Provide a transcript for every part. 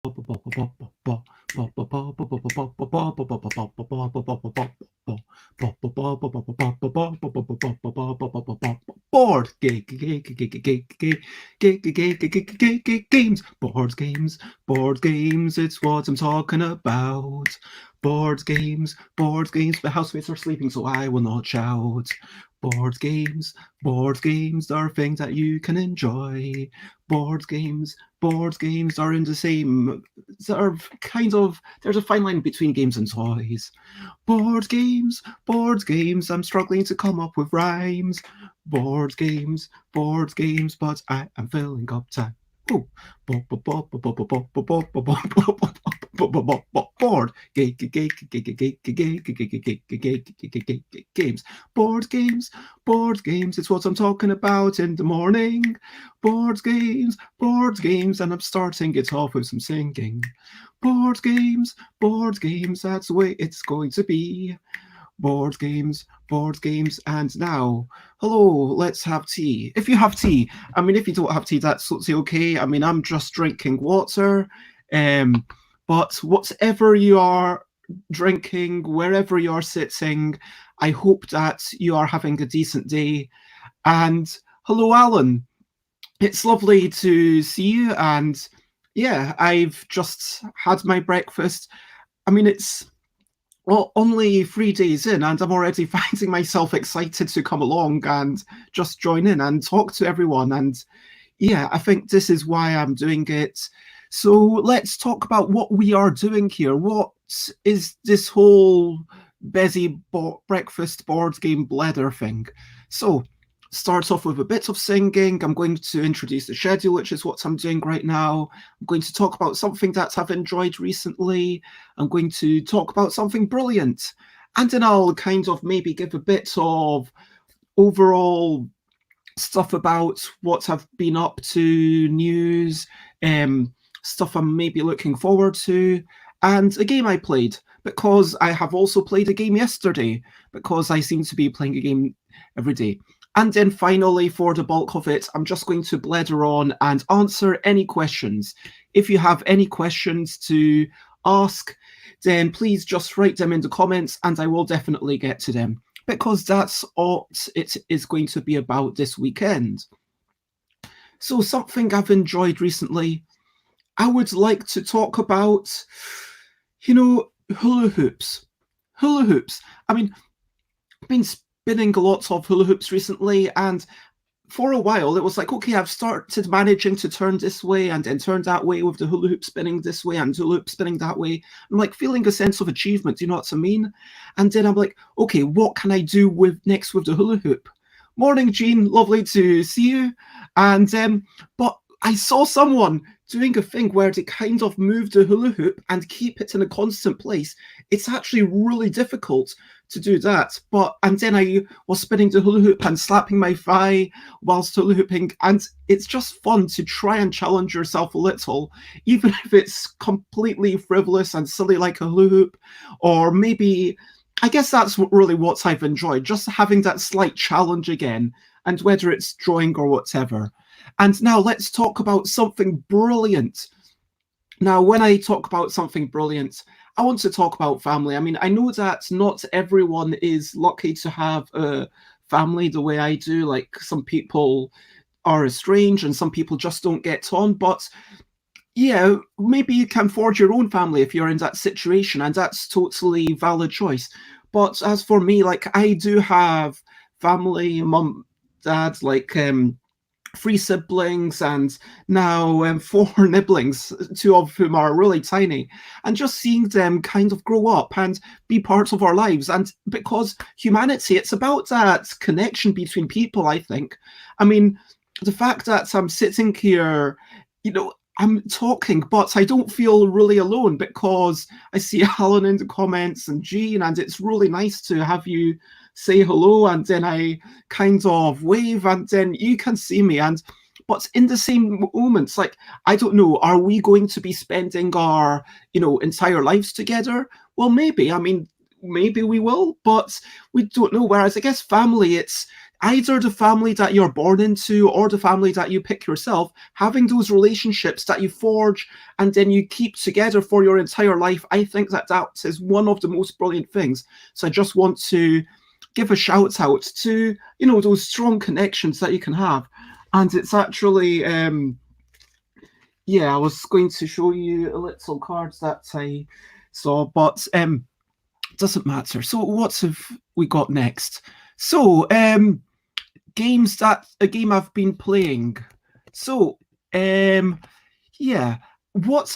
Board games, it's what I'm talking about. Board games, my housemates are sleeping, so I will not shout. Board games, are things that you can enjoy. Board games are in the same sort of kind of, there's a fine line between games and toys. Board games, I'm struggling to come up with rhymes. Board games, but I am filling up time. Oh, board games, board games. It's what I'm talking about in the morning. Board games, and I'm starting it off with some singing. Board games, that's the way it's going to be. Board games, and now, hello, let's have tea. If you have tea, I mean, if you don't have tea, that's okay. I mean, I'm just drinking water. But whatever you are drinking, wherever you're sitting, I hope that you are having a decent day. And hello, Alan. It's lovely to see you. And yeah, I've just had my breakfast. I mean, it's only 3 days in, and I'm already finding myself excited to come along and just join in and talk to everyone. And yeah, I think this is why I'm doing it. So let's talk about what we are doing here. What is this whole Bezzy Breakfast Boardgame Blether thing? So start off with a bit of singing. I'm going to introduce the schedule, which is what I'm doing right now. I'm going to talk about something that I've enjoyed recently. I'm going to talk about something brilliant. And then I'll kind of maybe give a bit of overall stuff about what I've been up to, news, stuff I'm maybe looking forward to, and a game I played, because I have also played a game yesterday, because I seem to be playing a game every day. And then finally, for the bulk of it, I'm just going to blether on and answer any questions. If you have any questions to ask, then please just write them in the comments and I will definitely get to them, because that's what it is going to be about this weekend. So something I've enjoyed recently, I would like to talk about, hula hoops. Hula hoops. I mean, I've been spinning lots of hula hoops recently, and for a while it was like, okay, I've started managing to turn this way and then turn that way with the hula hoop spinning this way and hula hoop spinning that way. I'm like feeling a sense of achievement, do you know what I mean? And then I'm like, okay, what can I do next with the hula hoop? Morning, Jean, lovely to see you. And but I saw someone doing a thing where they kind of move the hula hoop and keep it in a constant place. It's actually really difficult to do that. And then I was spinning the hula hoop and slapping my thigh whilst hula hooping. And it's just fun to try and challenge yourself a little, even if it's completely frivolous and silly like a hula hoop. Or maybe, I guess that's really what I've enjoyed, just having that slight challenge again, and whether it's drawing or whatever. And now let's talk about something brilliant. Now, when I talk about something brilliant, I want to talk about family. I mean, I know that not everyone is lucky to have a family the way I do. Like, some people are estranged and some people just don't get on. But yeah, maybe you can forge your own family if you're in that situation, and that's totally valid choice. But as for me, like, I do have family, mum, dad, like 3 siblings, and now 4 nibblings, 2 of whom are really tiny, and just seeing them kind of grow up and be part of our lives. And because humanity, it's about that connection between people, I think. I mean, the fact that I'm sitting here, I'm talking, but I don't feel really alone, because I see Alan in the comments and Jean, and it's really nice to have you say hello, and then I kind of wave, and then you can see me. But in the same moments, like, I don't know, are we going to be spending our, entire lives together? Well, maybe. I mean, maybe we will, but we don't know. Whereas I guess family, either the family that you're born into or the family that you pick yourself, having those relationships that you forge and then you keep together for your entire life, I think that is one of the most brilliant things. So I just want to give a shout out to, those strong connections that you can have. And it's actually, I was going to show you a little card that I saw, but doesn't matter. So what have we got next? So games that a game I've been playing. So what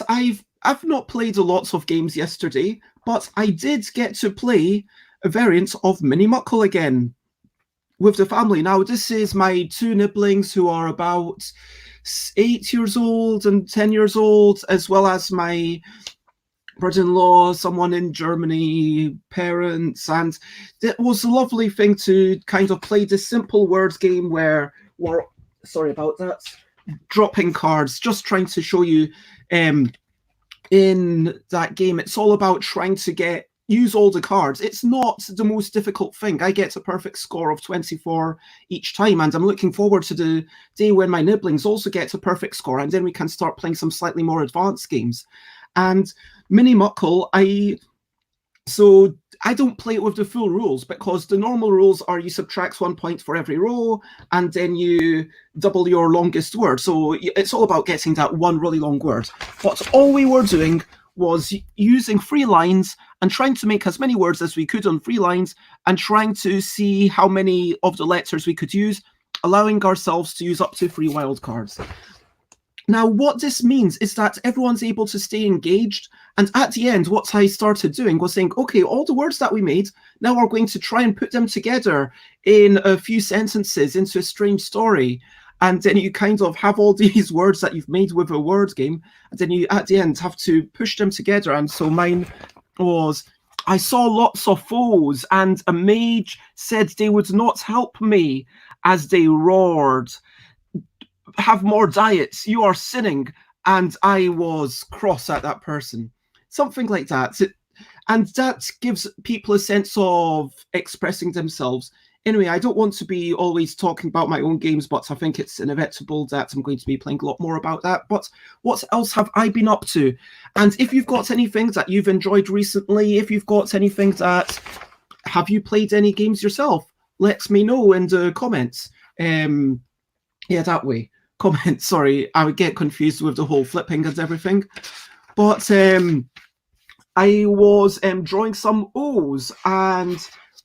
I've not played a lot of games yesterday, but I did get to play a variant of Mini Muckle again with the family. Now this is my two nibblings who are about 8 years old and 10 years old, as well as my brother-in-law, someone in Germany, parents, and it was a lovely thing to kind of play this simple word game where we're, sorry about that, dropping cards, just trying to show you in that game, it's all about trying to use all the cards. It's not the most difficult thing. I get a perfect score of 24 each time, and I'm looking forward to the day when my nibblings also get a perfect score, and then we can start playing some slightly more advanced games. And Mini Muckle, I don't play it with the full rules, because the normal rules are you subtract 1 point for every row and then you double your longest word. So it's all about getting that one really long word. But all we were doing was using 3 lines and trying to make as many words as we could on 3 lines and trying to see how many of the letters we could use, allowing ourselves to use up to 3 wild cards. Now, what this means is that everyone's able to stay engaged. And at the end, what I started doing was saying, okay, all the words that we made, now we're going to try and put them together in a few sentences into a strange story. And then you kind of have all these words that you've made with a word game. And then you, at the end, have to push them together. And so mine was, I saw lots of foes, and a mage said they would not help me as they roared. Have more diets, you are sinning, and I was cross at that person. Something like that. And that gives people a sense of expressing themselves. Anyway, I don't want to be always talking about my own games, but I think it's inevitable that I'm going to be playing a lot more about that. But what else have I been up to? And if you've got anything that you've enjoyed recently, if you've got anything that... Have you played any games yourself? Let me know in the comments. That way. Comments, sorry, I would get confused with the whole flipping and everything. But I was drawing some O's and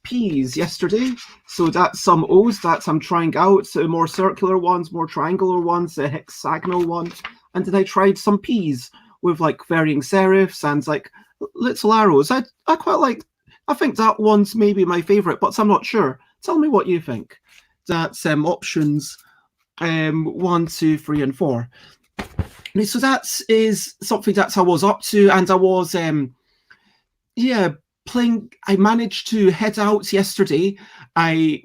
P's yesterday. So that's some O's that I'm trying out, so more circular ones, more triangular ones, a hexagonal one. And then I tried some P's with like varying serifs and like little arrows. I quite like, I think that one's maybe my favorite, but I'm not sure. Tell me what you think. That's options 1, 2, 3, and 4. So that is something that I was up to, and I was playing. I managed to head out yesterday. I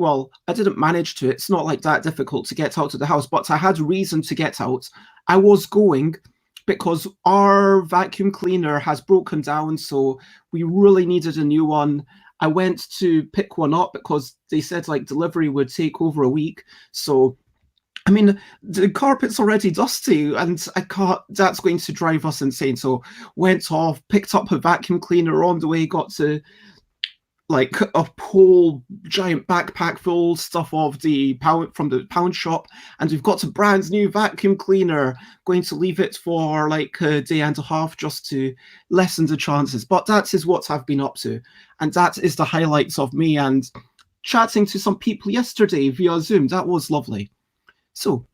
didn't manage to. It's not like that difficult to get out of the house, but I had reason to get out. I was going because our vacuum cleaner has broken down, so we really needed a new one. I went to pick one up because they said like delivery would take over a week. So I mean, the carpet's already dusty, and that's going to drive us insane. So went off, picked up a vacuum cleaner on the way, got to like a whole giant backpack full of stuff from the pound shop, and we've got a brand new vacuum cleaner. Going to leave it for like a day and a half just to lessen the chances. But that is what I've been up to, and that is the highlights of me and chatting to some people yesterday via Zoom. That was lovely. So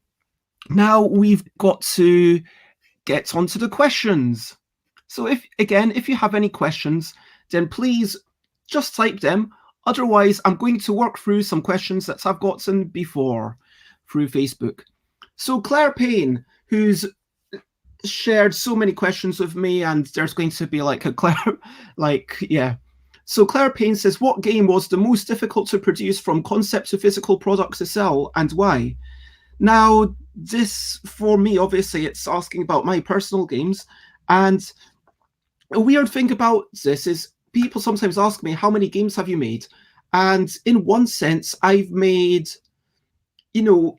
now we've got to get onto the questions. So if you have any questions, then please just type them. Otherwise, I'm going to work through some questions that I've gotten before through Facebook. So Claire Payne, who's shared so many questions with me, and there's going to be like a Claire, So Claire Payne says, what game was the most difficult to produce from concept to physical product to sell, and why? Now, this, for me, obviously, it's asking about my personal games. And a weird thing about this is people sometimes ask me, how many games have you made? And in one sense, I've made you know,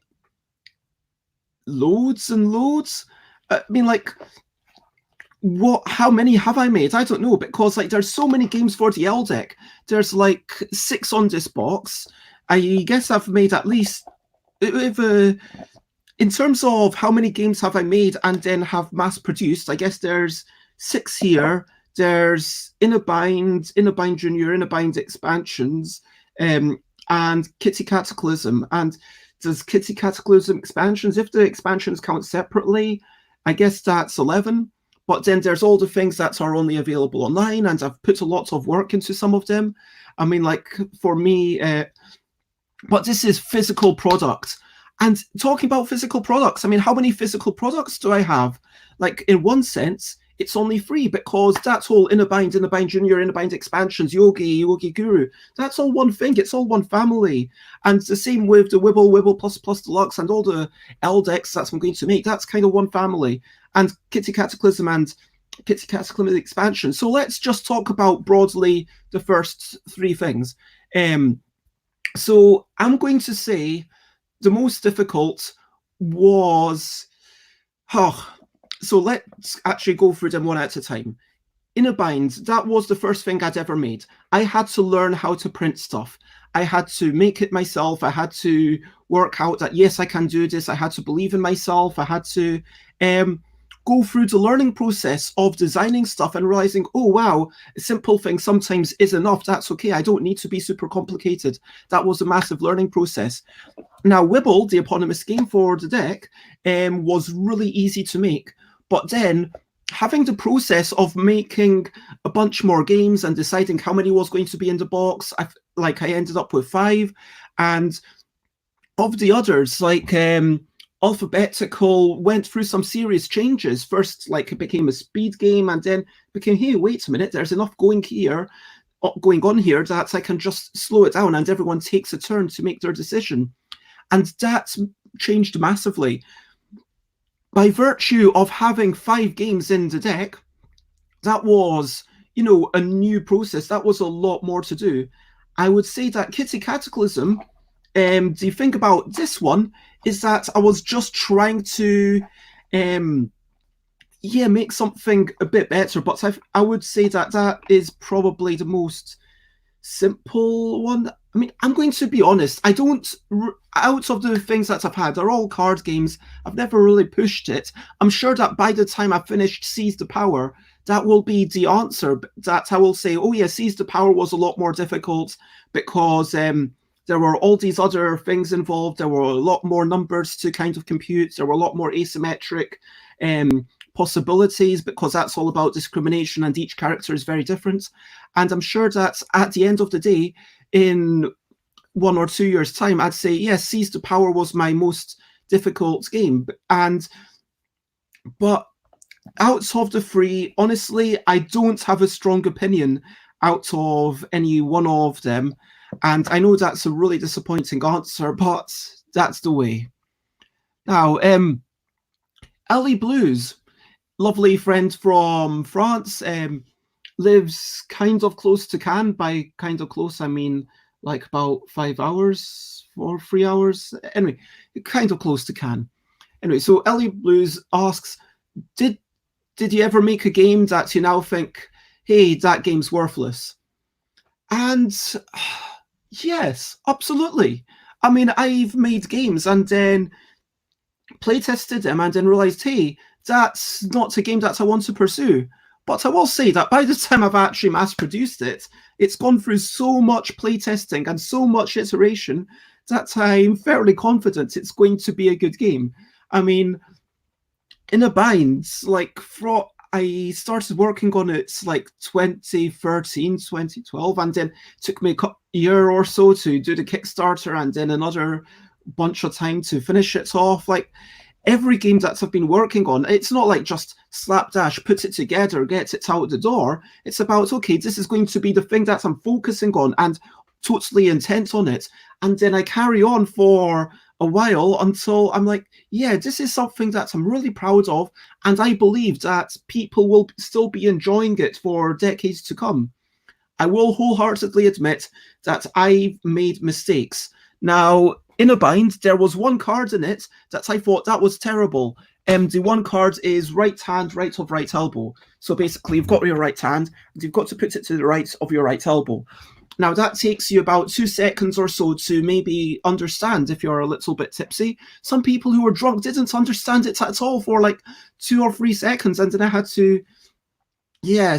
loads and loads. I mean, like, how many have I made? I don't know, because like there's so many games for the L deck. There's like 6 on this box. I guess I've made at least, if in terms of how many games have I made and then have mass produced, I guess there's 6 here. There's In a Bind Junior, In a Bind expansions, and Kitty Cataclysm. And does Kitty Cataclysm expansions, if the expansions count separately, I guess that's 11. But then there's all the things that are only available online, and I've put a lot of work into some of them. I mean, like, for me, but this is physical product. And talking about physical products, I mean, how many physical products do I have? Like, in one sense, it's only 3, because that's all In a Bind Junior, In a Bind expansions, Yogi Guru. That's all one thing. It's all one family. And the same with the Wibble Plus Deluxe and all the L decks that I'm going to make. That's kind of one family. And Kitty Cataclysm and Kitty Cataclysm expansion. So let's just talk about broadly the first 3 things. So I'm going to say the most difficult was, so let's actually go through them one at a time. In a Bind, that was the first thing I'd ever made. I had to learn how to print stuff. I had to make it myself. I had to work out that, yes, I can do this. I had to believe in myself. I had to go through the learning process of designing stuff and realizing, oh, wow, a simple thing sometimes is enough. That's okay. I don't need to be super complicated. That was a massive learning process. Now, Wibble, the eponymous game for the deck, was really easy to make. But then having the process of making a bunch more games and deciding how many was going to be in the box, I ended up with 5. And of the others, like Alphabetical went through some serious changes. First, like, it became a speed game, and then became, hey, wait a minute, there's enough going on here that I can just slow it down and everyone takes a turn to make their decision. And that's changed massively. By virtue of having 5 games in the deck, that was, a new process. That was a lot more to do. I would say that Kitty Cataclysm, the thing about this one is that I was just trying to, make something a bit better. But I would say that is probably the most simple one. I mean, I'm going to be honest. I don't, out of the things that I've had, they're all card games. I've never really pushed it. I'm sure that by the time I've finished Seize the Power, that will be the answer. That I will say, oh yeah, Seize the Power was a lot more difficult because there were all these other things involved. There were a lot more numbers to kind of compute. There were a lot more asymmetric possibilities, because that's all about discrimination and each character is very different. And I'm sure that at the end of the day, in 1 or 2 years' time, I'd say, yes, Seize the Power was my most difficult game. But out of the 3, honestly, I don't have a strong opinion out of any one of them. And I know that's a really disappointing answer, but that's the way. Now, Ellie Blues, lovely friend from France, lives kind of close to Cannes. By kind of close, I mean like about 5 hours or 3 hours. Anyway, kind of close to Cannes. Anyway, so Ellie Blues asks, did you ever make a game that you now think, hey, that game's worthless? And yes, absolutely. I mean, I've made games and then playtested them and then realized, hey, that's not a game that I want to pursue. But I will say that by the time I've actually mass produced it, it's gone through so much playtesting and so much iteration that I'm fairly confident it's going to be a good game. I mean, In a Bind, like, I started working on it like 2013, 2012, and then it took me a year or so to do the Kickstarter and then another bunch of time to finish it off. Like, every game that I've been working on, it's not like just slapdash, put it together, get it out the door. It's about, okay, this is going to be the thing that I'm focusing on and totally intent on it. And then I carry on for a while until I'm like, yeah, this is something that I'm really proud of, and I believe that people will still be enjoying it for decades to come. I will wholeheartedly admit that I've made mistakes. Now, in a bind. There was one card in it that I thought that was terrible. The one card is right hand, right of right elbow. So basically, you've got your right hand, and you've got to put it to the right of your right elbow. Now, that takes you about 2 seconds or so to maybe understand if you're a little bit tipsy. Some people who were drunk didn't understand it at all for like 2 or 3 seconds, and then I had to,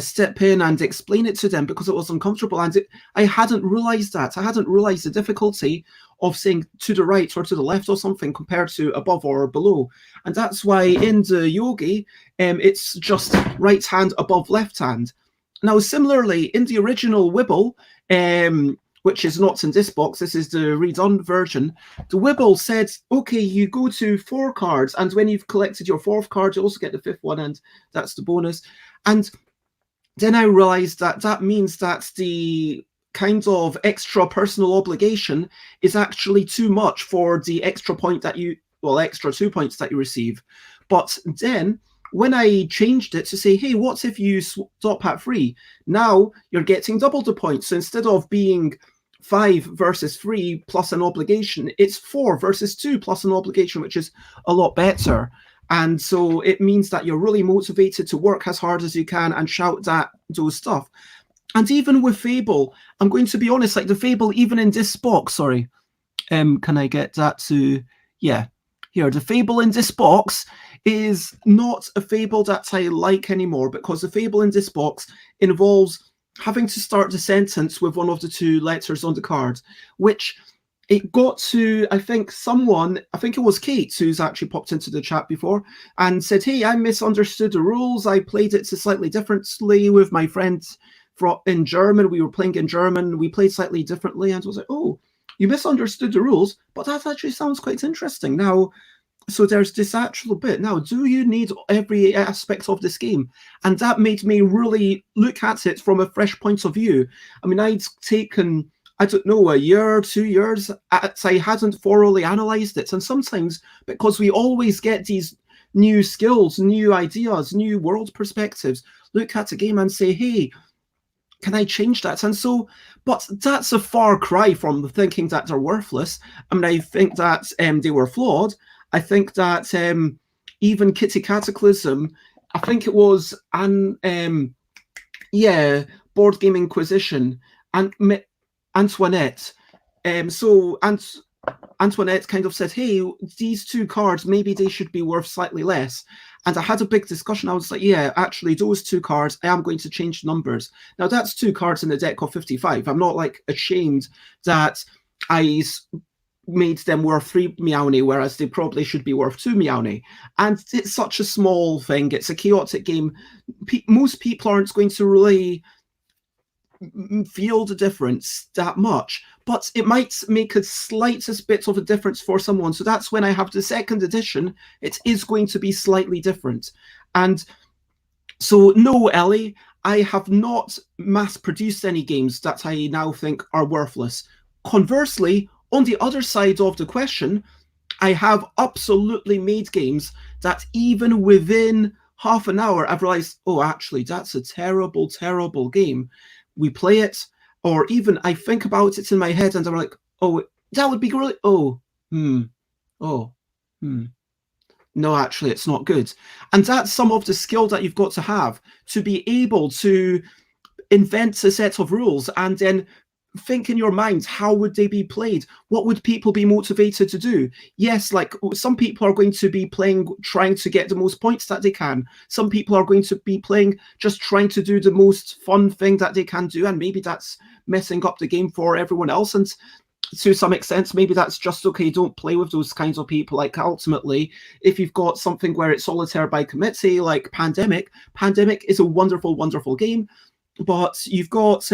step in and explain it to them because it was uncomfortable. And I hadn't realised that. I hadn't realised the difficulty of saying to the right or to the left or something compared to above or below. And that's why in the yogi, it's just right hand above left hand. Now, similarly, in the original Wibble, which is not in this box, this is the redone version, the Wibble said, okay, you go to 4 cards, and when you've collected your 4th card, you also get the 5th one, and that's the bonus. And then I realised that that means that the kind of extra personal obligation is actually too much for the extra point that you, well, extra 2 points that you receive. But then when I changed it to say, hey, what if you stop at 3? Now you're getting double the points. So instead of being 5 versus 3 plus an obligation, it's 4 versus 2 plus an obligation, which is a lot better. And so it means that you're really motivated to work as hard as you can and shout those stuff. And even with Fable, I'm going to be honest, like the Fable, even in this box, sorry, can I get that to, yeah, here, the Fable in this box is not a Fable that I like anymore, because the Fable in this box involves having to start the sentence with one of the 2 letters on the card, which it got to, I think it was Kate, who's actually popped into the chat before, and said, hey, I misunderstood the rules. I played it slightly differently with my friends in German. We were playing in German. We played slightly differently. And I was like, oh, you misunderstood the rules, but that actually sounds quite interesting. Now, so there's this actual bit. Now, do you need every aspect of this game? And that made me really look at it from a fresh point of view. I mean, I'd taken, I don't know, a year, 2 years, I hadn't thoroughly analysed it. And sometimes, because we always get these new skills, new ideas, new world perspectives, look at a game and say, hey, can I change that? And so, but that's a far cry from thinking that they're worthless. I mean, I think that they were flawed. I think that even Kitty Cataclysm, I think it was Board Game Inquisition, and Antoinette. Antoinette kind of said, hey, these 2 cards, maybe they should be worth slightly less. And I had a big discussion. I was like, yeah, actually, those 2 cards, I am going to change numbers. Now, that's 2 cards in a deck of 55. I'm not like ashamed that I made them worth 3 Meowny, whereas they probably should be worth 2 Meowny. And it's such a small thing. It's a chaotic game. Most people aren't going to really feel the difference that much, but it might make a slightest bit of a difference for someone. So that's when I have the 2nd edition. It is going to be slightly different. And so, no, Ellie, I have not mass-produced any games that I now think are worthless. Conversely, on the other side of the question, I have absolutely made games that even within half an hour, I've realized, oh, actually, that's a terrible, terrible game. We play it, or even I think about it in my head and I'm like, oh, that would be great. No, actually, it's not good. And that's some of the skill that you've got to have to be able to invent a set of rules and then think in your mind, how would they be played? What would people be motivated to do? Yes, like some people are going to be playing, trying to get the most points that they can. Some people are going to be playing, just trying to do the most fun thing that they can do. And maybe that's messing up the game for everyone else. And to some extent, maybe that's just okay. Don't play with those kinds of people. Like ultimately, if you've got something where it's solitaire by committee, like Pandemic is a wonderful, wonderful game. But you've got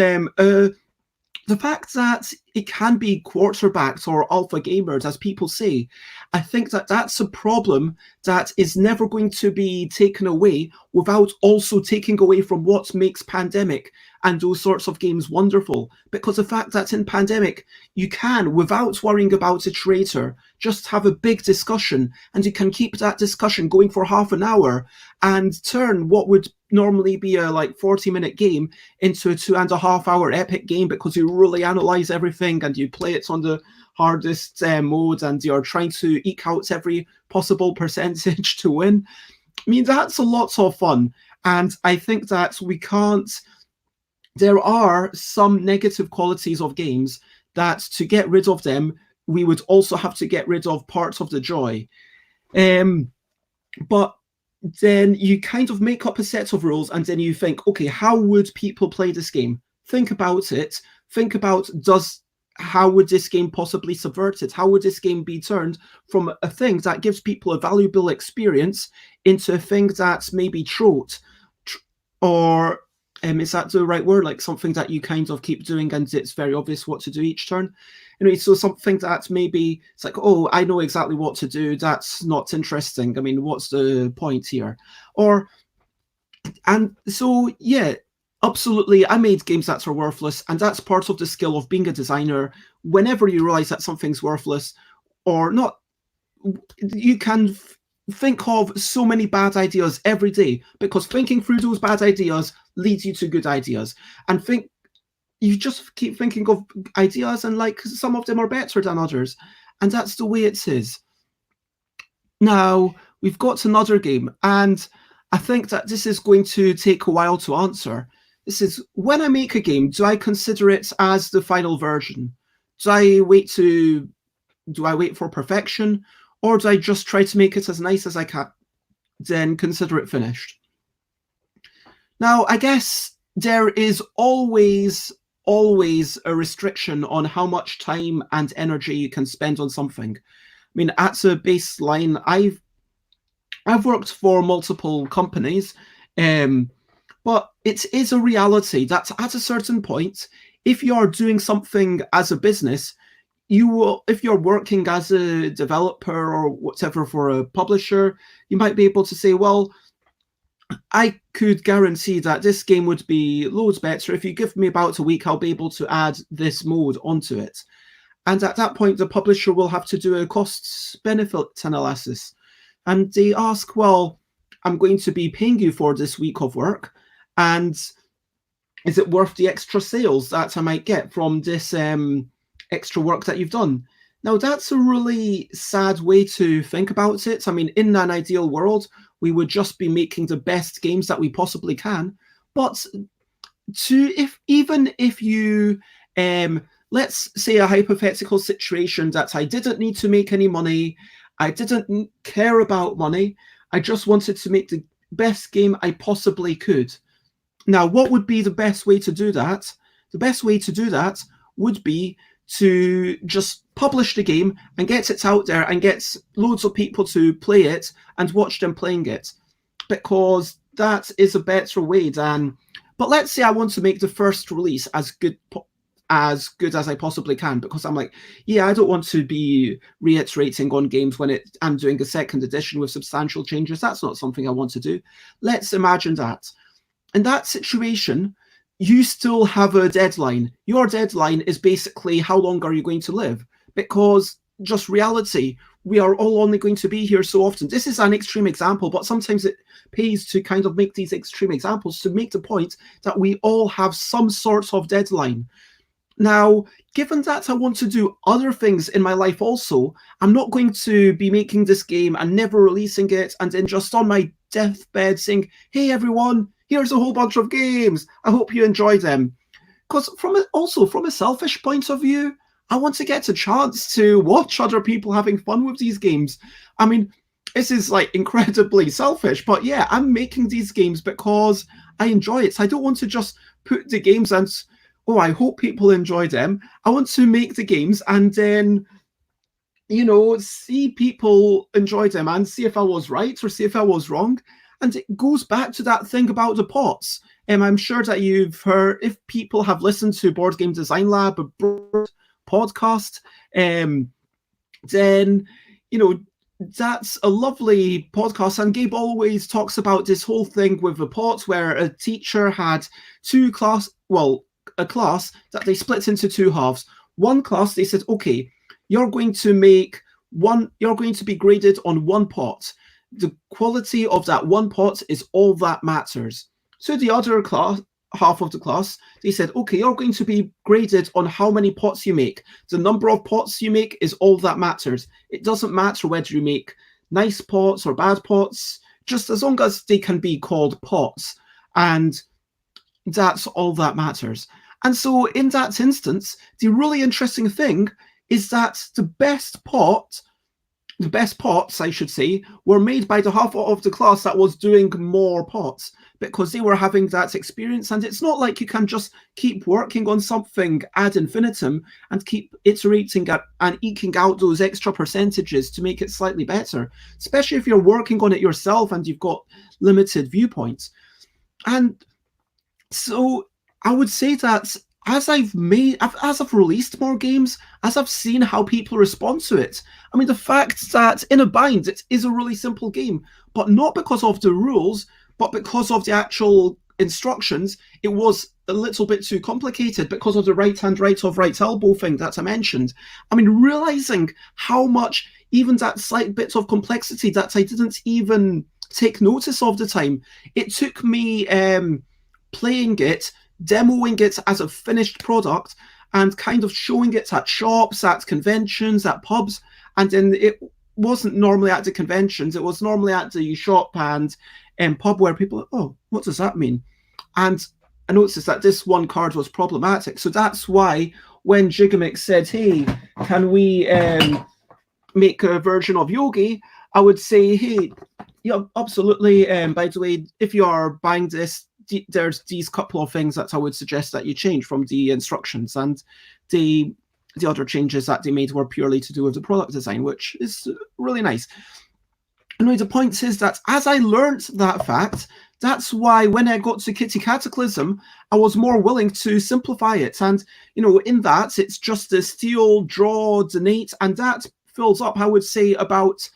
the fact that it can be quarterbacked or alpha gamers, as people say, I think that that's a problem that is never going to be taken away without also taking away from what makes Pandemic and those sorts of games wonderful. Because the fact that in Pandemic, you can, without worrying about a traitor, just have a big discussion, and you can keep that discussion going for half an hour and turn what would normally be a like 40-minute game into a 2.5-hour epic game because you really analyze everything and you play it on the hardest mode and you're trying to eke out every possible percentage to win. I mean, that's a lot of fun. And I think that we can't, there are some negative qualities of games that to get rid of them, we would also have to get rid of parts of the joy. But then you kind of make up a set of rules and then you think, okay, how would people play this game? Think about it. Think about how would this game possibly subvert it? How would this game be turned from a thing that gives people a valuable experience into a thing that's maybe trite? Or is that the right word? Like something that you kind of keep doing and it's very obvious what to do each turn. Anyway, so something that maybe it's like, oh, I know exactly what to do. That's not interesting. I mean, what's the point here? And so, yeah, absolutely. I made games that are worthless. And that's part of the skill of being a designer. Whenever you realize that something's worthless or not, you can think of so many bad ideas every day because thinking through those bad ideas leads you to good ideas. And you just keep thinking of ideas and like some of them are better than others. And that's the way it is. Now, we've got another game, and I think that this is going to take a while to answer. This is, when I make a game, do I consider it as the final version? Do I wait for perfection? Or do I just try to make it as nice as I can, then consider it finished? Now, I guess there is always a restriction on how much time and energy you can spend on something. I mean, at a baseline, I've worked for multiple companies, but it is a reality that at a certain point, if you're doing something as a business, if you're working as a developer or whatever for a publisher, you might be able to say, well, I could guarantee that this game would be loads better. If you give me about a week, I'll be able to add this mode onto it. And at that point, the publisher will have to do a costs-benefit analysis. And they ask, well, I'm going to be paying you for this week of work. And is it worth the extra sales that I might get from this extra work that you've done? Now, that's a really sad way to think about it. I mean, in an ideal world, we would just be making the best games that we possibly can. But even if you, let's say a hypothetical situation that I didn't need to make any money, I didn't care about money, I just wanted to make the best game I possibly could. Now, what would be the best way to do that? The best way to do that would be to just publish the game and get it out there and get loads of people to play it and watch them playing it, because that is a better way than. But let's say I want to make the first release as good as I possibly can, because I'm like, yeah, I don't want to be reiterating on games when I'm doing a second edition with substantial changes. That's not something I want to do. Let's imagine that. In that situation, you still have a deadline. Your deadline is basically how long are you going to live? Because just reality, we are all only going to be here so often. This is an extreme example, but sometimes it pays to kind of make these extreme examples to make the point that we all have some sort of deadline. Now, given that I want to do other things in my life also, I'm not going to be making this game and never releasing it and then just on my deathbed saying, hey everyone, here's a whole bunch of games. I hope you enjoy them. Because from a selfish point of view, I want to get a chance to watch other people having fun with these games. I mean, this is like incredibly selfish, but yeah, I'm making these games because I enjoy it. So I don't want to just put the games and, oh, I hope people enjoy them. I want to make the games and then, see people enjoy them and see if I was right or see if I was wrong. And it goes back to that thing about the pots. I'm sure that you've heard, if people have listened to Board Game Design Lab, a podcast, then, that's a lovely podcast. And Gabe always talks about this whole thing with the pot where a teacher had a class that they split into two halves. One class, they said, okay, you're going to be graded on one pot. The quality of that one pot is all that matters. So the other class, half of the class, they said, okay, you're going to be graded on how many pots you make. The number of pots you make is all that matters. It doesn't matter whether you make nice pots or bad pots, just as long as they can be called pots. And that's all that matters. And so in that instance, the really interesting thing is that the best pots, I should say, were made by the half of the class that was doing more pots, because they were having that experience. And it's not like you can just keep working on something ad infinitum and keep iterating and eking out those extra percentages to make it slightly better, especially if you're working on it yourself and you've got limited viewpoints. And so I would say that as I've released more games, as I've seen how people respond to it, I mean, the fact that In a Bind, it is a really simple game, but not because of the rules, but because of the actual instructions, it was a little bit too complicated because of the right hand, right of, right elbow thing that I mentioned. I mean, realizing how much even that slight bit of complexity that I didn't even take notice of the time, it took me playing it, demoing it as a finished product, and kind of showing it at shops, at conventions, at pubs. And then it wasn't normally at the conventions, it was normally at the shop and pub where people, oh, what does that mean? And I noticed that this one card was problematic. So that's why when Gigamix said, hey, can we make a version of Yogi, I would say, hey, yeah, absolutely. By the way, if you are buying this, there's these couple of things that I would suggest that you change from the instructions, and the other changes that they made were purely to do with the product design, which is really nice. Anyway, the point is that as I learned that fact, that's why when I got to Kitty Cataclysm, I was more willing to simplify it. And, you know, in that, it's just the steal, draw, donate, and that fills up, I would say, about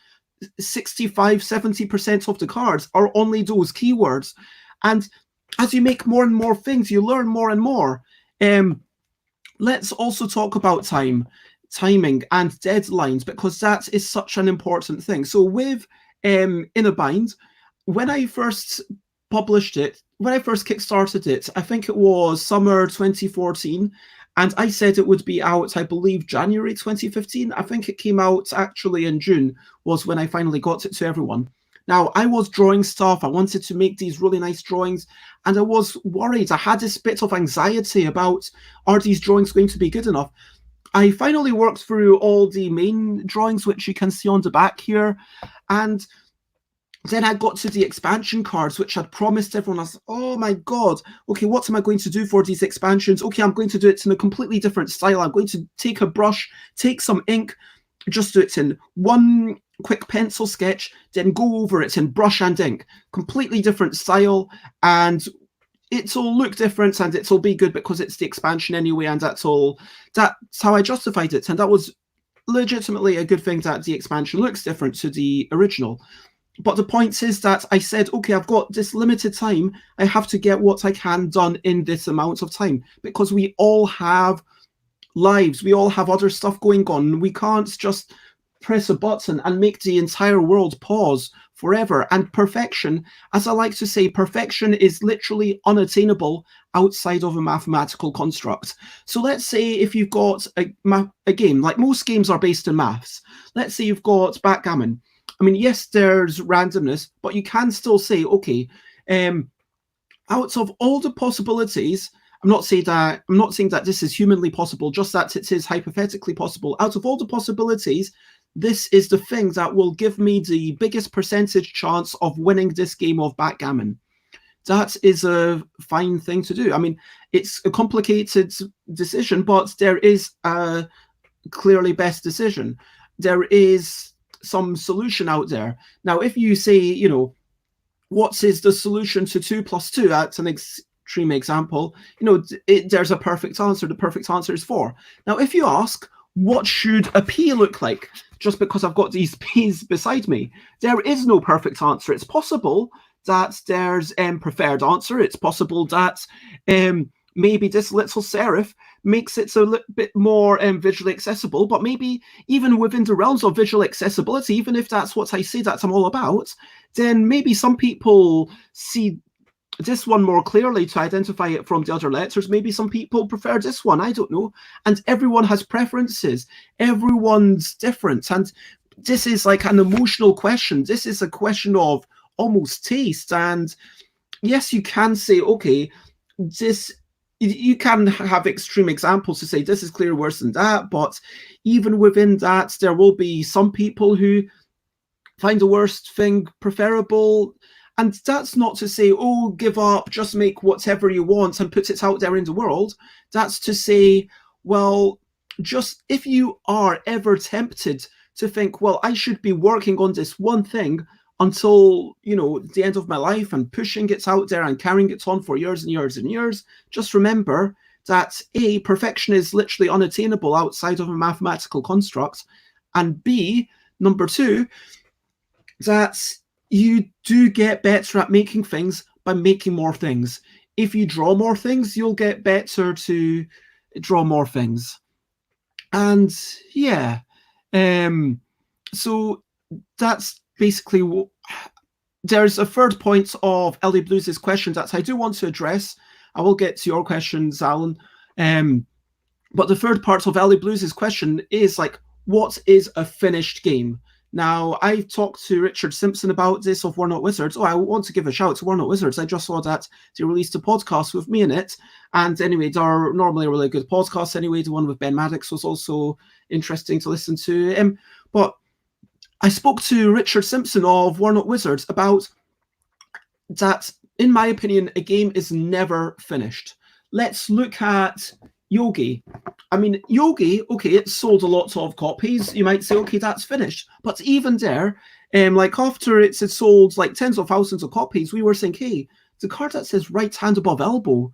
65-70% of the cards are only those keywords. And as you make more and more things, you learn more and more. Let's also talk about timing and deadlines, because that is such an important thing. So with In a Bind, when I first published it, when I first kickstarted it, I think it was summer 2014, and I said it would be out, I believe, January 2015. I think it came out actually in June, was when I finally got it to everyone. Now, I was drawing stuff, I wanted to make these really nice drawings, and I was worried. I had this bit of anxiety about, are these drawings going to be good enough? I finally worked through all the main drawings, which you can see on the back here, and then I got to the expansion cards, which I'd promised everyone. I was, oh my God, okay, what am I going to do for these expansions? Okay, I'm going to do it in a completely different style. I'm going to take a brush, take some ink, just do it in one quick pencil sketch, then go over it in brush and ink. Completely different style, and it'll look different and it'll be good because it's the expansion anyway, and that's how I justified it. And that was legitimately a good thing, that the expansion looks different to the original. But the point is that I said, okay, I've got this limited time. I have to get what I can done in this amount of time, because we all have lives. We all have other stuff going on. We can't just press a button and make the entire world pause forever. And perfection, as I like to say, perfection is literally unattainable outside of a mathematical construct. So let's say if you've got a game, like most games are based in maths. Let's say you've got backgammon. I mean, yes, there's randomness, but you can still say, okay, out of all the possibilities, I'm not saying that this is humanly possible, just that it is hypothetically possible. Out of all the possibilities, this is the thing that will give me the biggest percentage chance of winning this game of backgammon. That is a fine thing to do. I mean, it's a complicated decision, but there is a clearly best decision. There is some solution out there. Now, if you say, you know, what is the solution to 2 + 2? That's an extreme example. You know, there's a perfect answer. The perfect answer is 4. Now, if you ask, what should a P look like? Just because I've got these P's beside me, there is no perfect answer. It's possible that there's preferred answer. It's possible that maybe this little serif makes it a little bit more visually accessible, but maybe even within the realms of visual accessibility, even if that's what I say that I'm all about, then maybe some people see this one more clearly to identify it from the other letters. Maybe some people prefer this one, I don't know. And everyone has preferences. Everyone's different. And this is like an emotional question. This is a question of almost taste. And yes, you can say, okay, this, you can have extreme examples to say this is clearly worse than that, but even within that, there will be some people who find the worst thing preferable. And that's not to say, oh, give up, just make whatever you want and put it out there in the world. That's to say, well, just if you are ever tempted to think, well, I should be working on this one thing until, you know, the end of my life and pushing it out there and carrying it on for years and years and years, just remember that A, perfection is literally unattainable outside of a mathematical construct, and B, number two, that you do get better at making things by making more things. If you draw more things, you'll get better to draw more things. And yeah, so that's basically there's a third point of Ellie Blues' question that I do want to address. I will get to your questions, Alan. But the third part of Ellie Blues' question is like, what is a finished game? Now, I've talked to Richard Simpson about this of We're Not Wizards. Oh, I want to give a shout to We're Not Wizards. I just saw that they released a podcast with me in it. And anyway, they're normally a really good podcast anyway. The one with Ben Maddox was also interesting to listen to. But I spoke to Richard Simpson of We're Not Wizards about that, in my opinion, a game is never finished. Let's look at Yogi. I mean, Yogi, okay, it sold a lot of copies. You might say, okay, that's finished. But even there, like after it had sold like tens of thousands of copies, we were saying, hey, the card that says right hand above elbow.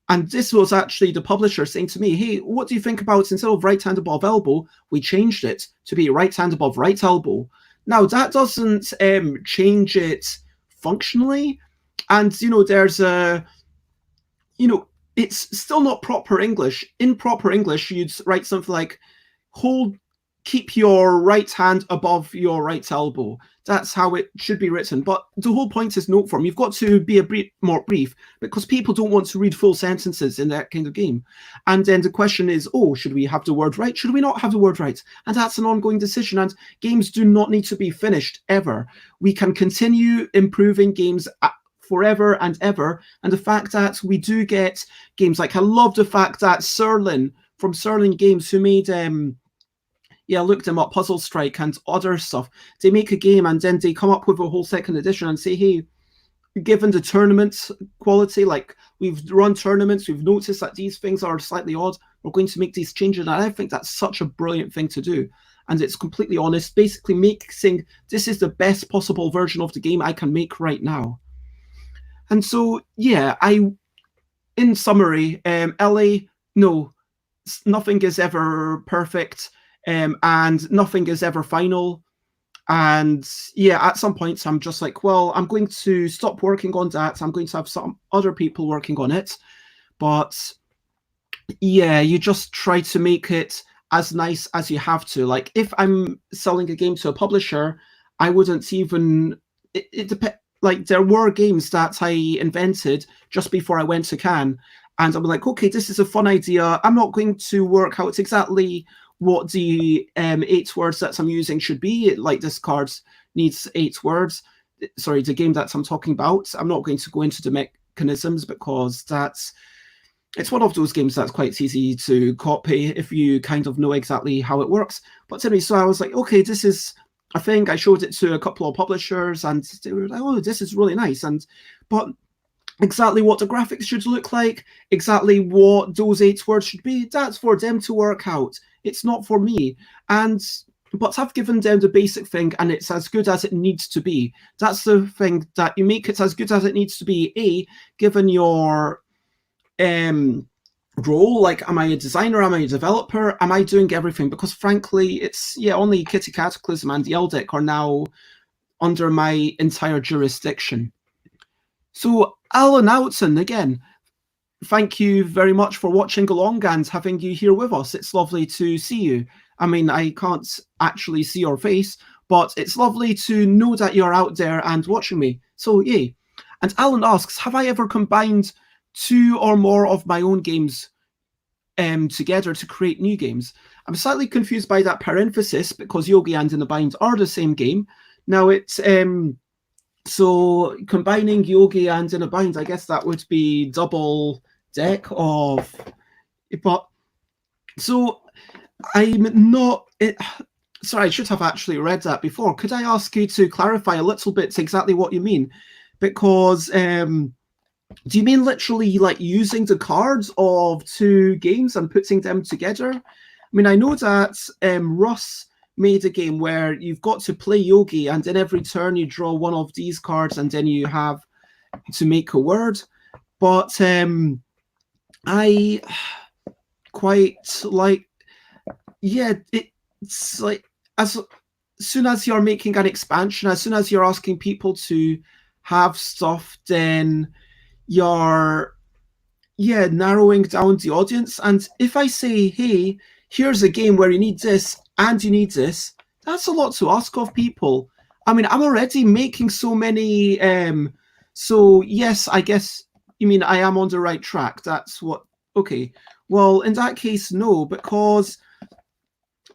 And this was actually the publisher saying to me, hey, what do you think about instead of right hand above elbow, we changed it to be right hand above right elbow. Now, that doesn't change it functionally. And, you know, there's a, you know, it's still not proper English. In proper English, you'd write something like, keep your right hand above your right elbow. That's how it should be written. But the whole point is note form. You've got to be a bit more brief because people don't want to read full sentences in that kind of game. And then the question is, oh, should we have the word right? Should we not have the word right? And that's an ongoing decision. And games do not need to be finished ever. We can continue improving games forever and ever. And the fact that we do get games like, I love the fact that Serlin from Serlin Games, who made yeah, look them up, Puzzle Strike and other stuff. They make a game and then they come up with a whole second edition and say, hey, given the tournament quality, like we've run tournaments, we've noticed that these things are slightly odd, we're going to make these changes. And I think that's such a brilliant thing to do. And it's completely honest, basically saying this is the best possible version of the game I can make right now. And so, yeah, in summary, Ellie, no, nothing is ever perfect. And nothing is ever final. And yeah, at some points I'm just like, well, I'm going to stop working on that. I'm going to have some other people working on it. But yeah, you just try to make it as nice as you have to. Like if I'm selling a game to a publisher, I wouldn't even, it depends. Like there were games that I invented just before I went to Cannes. And I'm like, okay, this is a fun idea. I'm not going to work out exactly what the 8 words that I'm using should be. Like this card needs 8 words. Sorry, the game that I'm talking about. I'm not going to go into the mechanisms because it's one of those games that's quite easy to copy if you kind of know exactly how it works. But anyway, so I was like, okay, this is a thing. I showed it to a couple of publishers and they were like, oh, this is really nice. But exactly what the graphics should look like, exactly what those 8 words should be, that's for them to work out. It's not for me. But I've given them the basic thing and it's as good as it needs to be. That's the thing, that you make it as good as it needs to be, given your role. Like, am I a designer? Am I a developer? Am I doing everything? Because frankly, it's, yeah, only Kitty Cataclysm and the Eldic are now under my entire jurisdiction. So Alan Outson, again, thank you very much for watching along and having you here with us. It's lovely to see you. I mean, I can't actually see your face, but it's lovely to know that you're out there and watching me. So, yay. And Alan asks, have I ever combined 2 or more of my own games together to create new games? I'm slightly confused by that parenthesis because Yogi and In a Bind are the same game. Now it's so combining Yogi and In a Bind, I guess that would be double deck of. But so I'm not. Sorry, I should have actually read that before. Could I ask you to clarify a little bit exactly what you mean? Because do you mean literally like using the cards of 2 games and putting them together? I mean, I know that Russ made a game where you've got to play Yogi, and in every turn you draw one of these cards, and then you have to make a word. But I quite like, yeah, it's like as soon as you're making an expansion, as soon as you're asking people to have stuff, then you're narrowing down the audience. And if I say, hey, here's a game where you need this and you need this, that's a lot to ask of people. I mean, I'm already making so many so yes, I guess you mean I am on the right track. That's what. Okay, well, in that case, no, because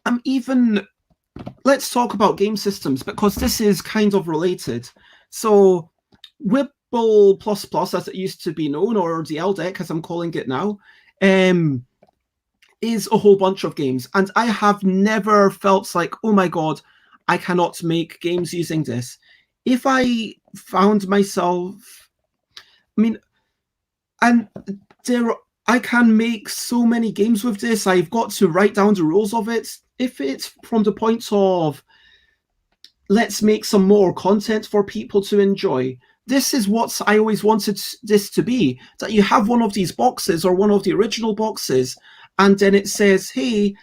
I'm even. Let's talk about game systems, because this is kind of related. So Wibble Plus Plus, as it used to be known, or the LDEC as I'm calling it now, is a whole bunch of games. And I have never felt like, oh my God, I cannot make games using this. If I found myself, I mean, and I can make so many games with this. I've got to write down the rules of it. If it's from the point of, let's make some more content for people to enjoy. This is what I always wanted this to be, that you have one of these boxes or one of the original boxes, and then it says, hey,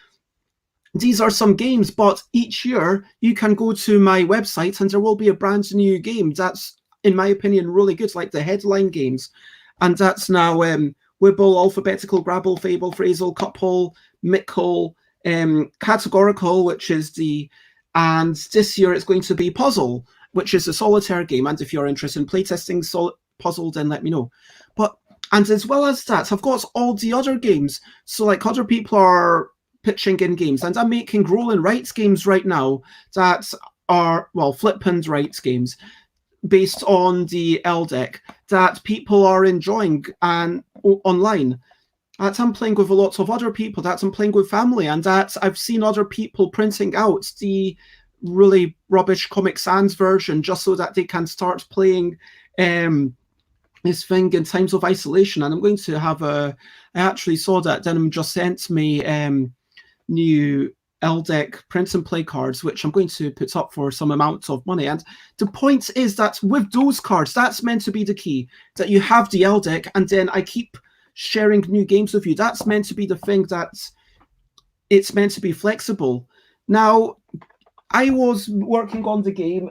these are some games, but each year you can go to my website and there will be a brand new game that's, in my opinion, really good, like the headline games. And that's now Wibble, Alphabetical, Grabble, Fable, Phrasal, Couple, Mickle, Categorical, which is and this year it's going to be Puzzle, which is a solitaire game. And if you're interested in playtesting Puzzle, then let me know. And as well as that, I've got all the other games. So like other people are pitching in games, and I'm making roll and write games right now that are, well, flip and write games based on the LDEC that people are enjoying and online. That I'm playing with a lot of other people, that I'm playing with family, and that I've seen other people printing out the really rubbish Comic Sans version just so that they can start playing this thing in times of isolation. And I'm going to have I actually saw that Denim just sent me new LDEC print and play cards, which I'm going to put up for some amount of money. And the point is that with those cards, that's meant to be the key, that you have the LDEC, and then I keep sharing new games with you. That's meant to be the thing, that it's meant to be flexible. Now, I was working on the game,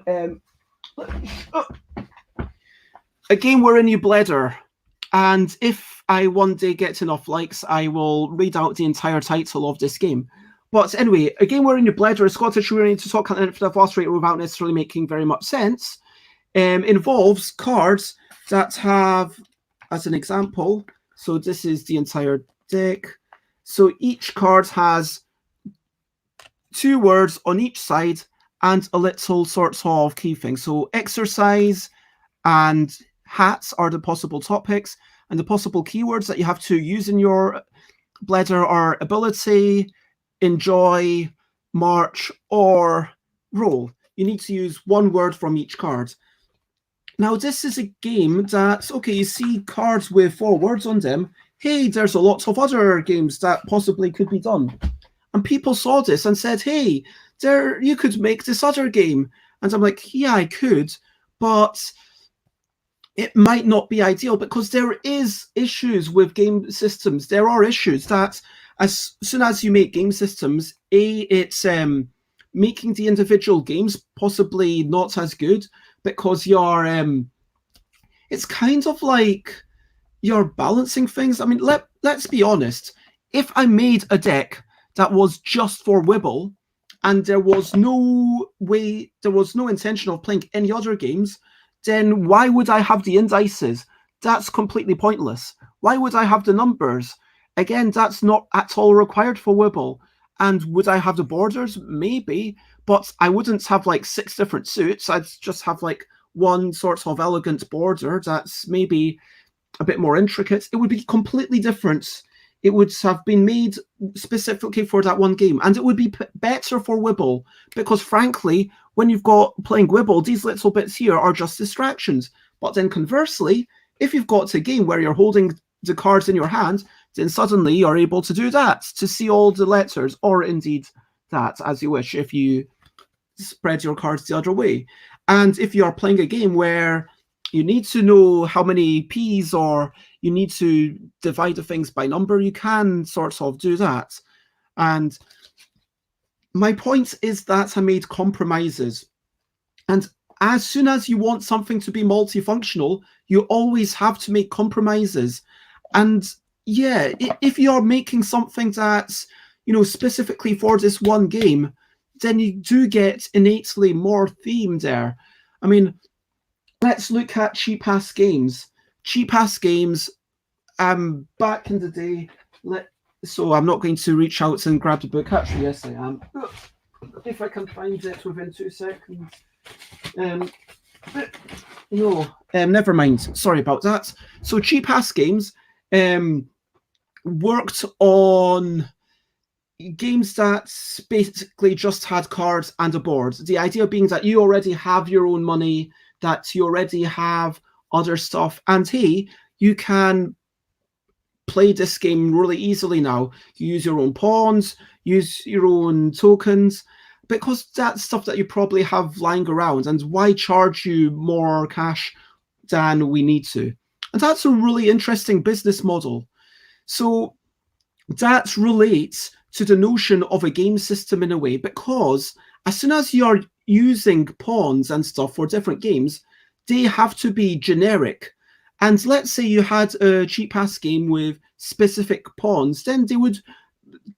a game wherein you blether, and if I one day get enough likes, I will read out the entire title of this game. But anyway, a game wherein you blether, a Scottish reading to talk on the boss rate without necessarily making very much sense, involves cards that have, as an example, so this is the entire deck. So each card has 2 words on each side and a little sort of key thing. So exercise and hats are the possible topics, and the possible keywords that you have to use in your blether are ability, enjoy, march, or roll. You need to use 1 word from each card. Now, this is a game that, okay, you see cards with 4 words on them. Hey, there's a lot of other games that possibly could be done. And people saw this and said, hey, you could make this other game. And I'm like, yeah, I could, but it might not be ideal, because there is issues with game systems. There are issues that as soon as you make game systems, it's making the individual games possibly not as good, because you're it's kind of like you're balancing things. I mean, let's be honest. If I made a deck that was just for Wibble, and there was no intention of playing any other games, then why would I have the indices? That's completely pointless. Why would I have the numbers? Again, that's not at all required for Wibble. And would I have the borders? Maybe, but I wouldn't have like 6 different suits. I'd just have like one sort of elegant border that's maybe a bit more intricate. It would be completely different. It would have been made specifically for that one game, and it would be better for Wibble, because frankly, when you've got playing Wibble, these little bits here are just distractions. But then conversely, if you've got a game where you're holding the cards in your hand, then suddenly you're able to do that, to see all the letters, or indeed that, as you wish, if you spread your cards the other way. And if you're playing a game where you need to know how many P's, or you need to divide the things by number, you can sort of do that. And my point is that I made compromises. And as soon as you want something to be multifunctional, you always have to make compromises. And yeah, if you're making something that's, you know, specifically for this one game, then you do get innately more theme there. I mean, let's look at Cheapass games. Cheapass games, back in the day, so I'm not going to reach out and grab the book. Actually, yes, I am. If I can find it within 2 seconds. No, never mind. Sorry about that. So Cheapass games worked on games that basically just had cards and a board. The idea being that you already have your own money, that you already have other stuff, and hey, you can play this game really easily now. You use your own pawns, use your own tokens, because that's stuff that you probably have lying around, and why charge you more cash than we need to? And that's a really interesting business model. So that relates to the notion of a game system in a way, because as soon as you're using pawns and stuff for different games, they have to be generic. And let's say you had a Cheapass game with specific pawns, then they would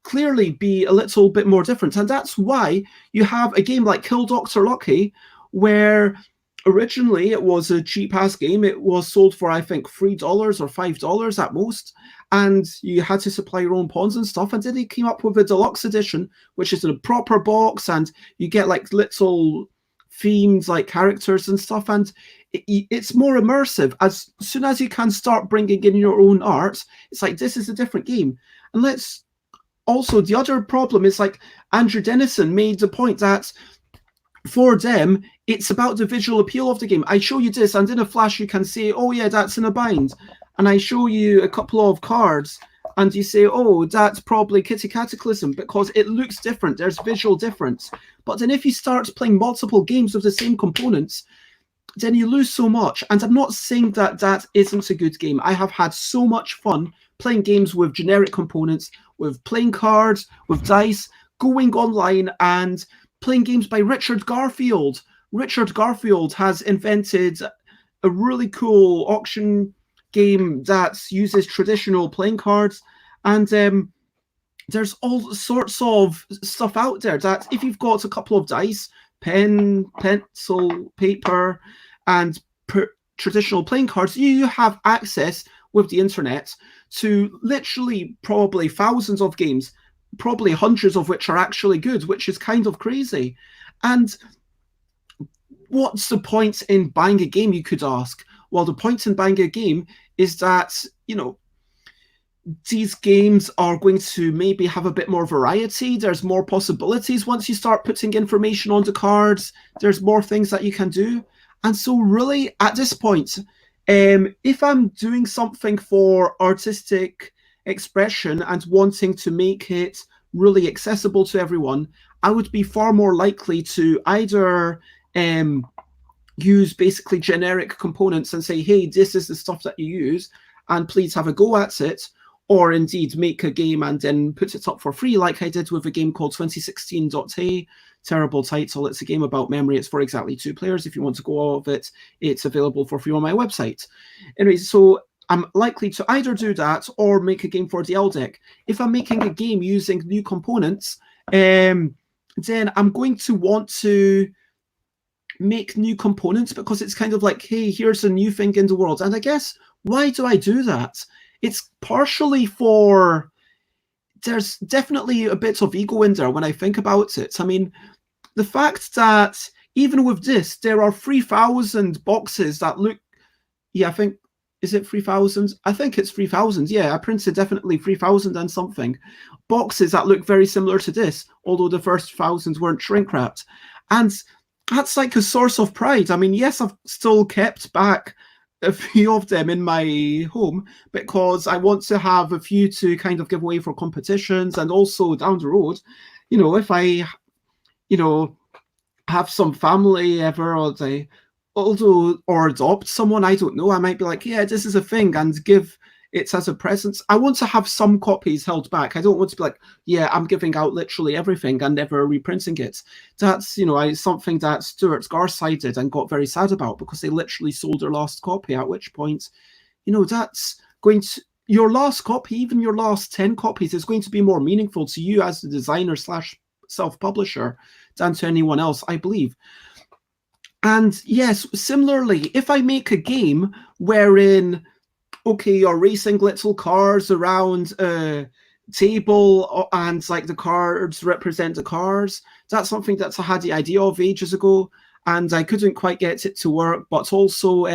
clearly be a little bit more different. And that's why you have a game like Kill Dr. Lucky, where originally it was a Cheapass game. It was sold for, I think, $3 or $5 at most, and you had to supply your own pawns and stuff. And then they came up with a deluxe edition, which is in a proper box, and you get like little themes like characters and stuff, and it's more immersive. As soon as you can start bringing in your own art, it's like, this is a different game. And let's also, the other problem is, like, Andrew Dennison made the point that for them, it's about the visual appeal of the game. I show you this, and in a flash you can say, oh yeah, that's in a bind. And I show you a couple of cards, and you say, oh, that's probably Kitty Cataclysm, because it looks different. There's visual difference. But then if you start playing multiple games with the same components, then you lose so much. And I'm not saying that that isn't a good game. I have had so much fun playing games with generic components, with playing cards, with dice, going online and playing games by Richard Garfield. Richard Garfield has invented a really cool auction game that uses traditional playing cards, and there's all sorts of stuff out there that if you've got a couple of dice, pen, pencil, paper, and traditional playing cards, you have access with the internet to literally probably thousands of games, probably hundreds of which are actually good, which is kind of crazy. And what's the point in buying a game, you could ask? Well, the point in buying a game is that, you know, these games are going to maybe have a bit more variety. There's more possibilities once you start putting information on the cards. There's more things that you can do. And so really, at this point, if I'm doing something for artistic expression and wanting to make it really accessible to everyone, I would be far more likely to either use basically generic components and say, hey, this is the stuff that you use, and please have a go at it, or indeed make a game and then put it up for free, like I did with a game called 2016.A. Terrible title. It's a game about memory. It's for exactly 2 players. If you want to go of it, it's available for free on my website. Anyway, so I'm likely to either do that or make a game for the L deck. If I'm making a game using new components, then I'm going to want to make new components, because it's kind of like, hey, here's a new thing in the world. And I guess, why do I do that? It's partially for, there's definitely a bit of ego in there when I think about it. I mean, the fact that even with this, there are 3,000 boxes that look, yeah, I think, is it 3,000? I think it's 3,000. Yeah, I printed definitely 3,000 and something boxes that look very similar to this, although the first 1,000 weren't shrink wrapped. And that's like a source of pride. I mean, yes, I've still kept back a few of them in my home because I want to have a few to kind of give away for competitions, and also down the road, if I, have some family ever, or they or adopt someone, I don't know, I might be like, yeah, this is a thing, and give it as a present. I want to have some copies held back. I don't want to be like, yeah, I'm giving out literally everything and never reprinting it. That's, something that Stuart Garside did and got very sad about, because they literally sold their last copy, at which point, that's going to, your last copy, even your last 10 copies, is going to be more meaningful to you as the designer / self-publisher than to anyone else, I believe. And yes, similarly, if I make a game wherein, okay, you're racing little cars around a table, and like the cards represent the cars, that's something that I had the idea of ages ago, and I couldn't quite get it to work. But also,